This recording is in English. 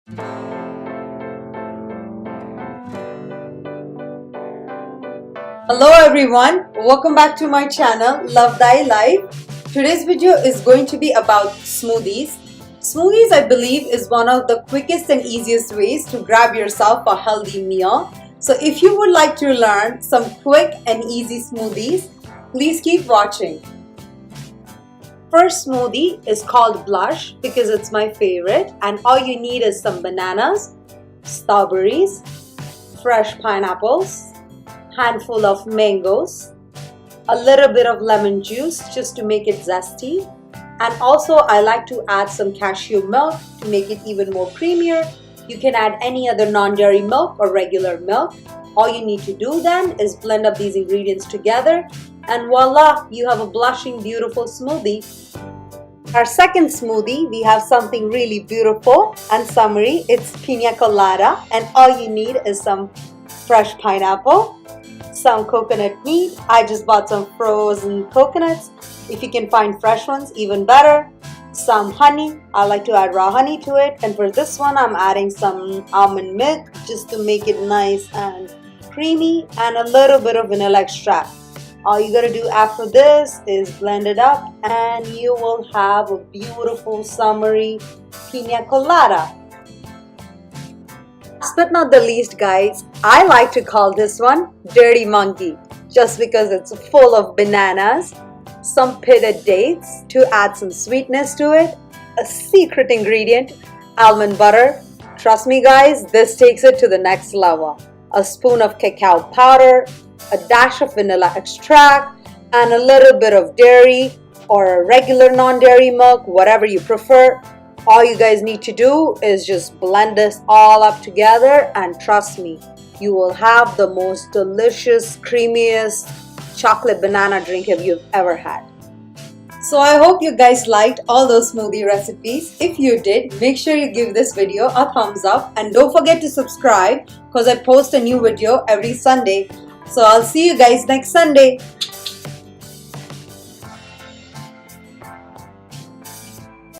Hello everyone, welcome back to my channel Love Thy Life. Today's video is going to be about smoothies. Smoothies, I believe, is one of the quickest and easiest ways to grab yourself a healthy meal. So if you would like to learn some quick and easy smoothies, please keep watching. First smoothie is called Blush because it's my favorite, and all you need is some bananas, strawberries, fresh pineapples, handful of mangoes, a little bit of lemon juice just to make it zesty, and also I like to add some cashew milk to make it even more creamier. You can add any other non-dairy milk or regular milk. All you need to do then is blend up these ingredients together, and voila, you have a blushing beautiful smoothie. Our second smoothie, we have something really beautiful and summery. It's Pina Colada, and all you need is some fresh pineapple, some coconut meat. I just bought some frozen coconuts. If you can find fresh ones, even better. Some honey. I like to add raw honey to it, and for this one I'm adding some almond milk just to make it nice and creamy, and a little bit of vanilla extract. All you gotta do after this is blend it up and you will have a beautiful summery Pina Colada. Last but not the least, guys, I like to call this one Dirty Monkey just because it's full of bananas, some pitted dates to add some sweetness to it, a secret ingredient, almond butter. Trust me guys, this takes it to the next level. A spoon of cacao powder, a dash of vanilla extract, and a little bit of dairy or a regular non-dairy milk, whatever you prefer. All you guys need to do is just blend this all up together, and trust me, you will have the most delicious, creamiest chocolate banana drink you've ever had. So I hope you guys liked all those smoothie recipes. If you did, make sure you give this video a thumbs up, and don't forget to subscribe because I post a new video every Sunday. So I'll see you guys next Sunday.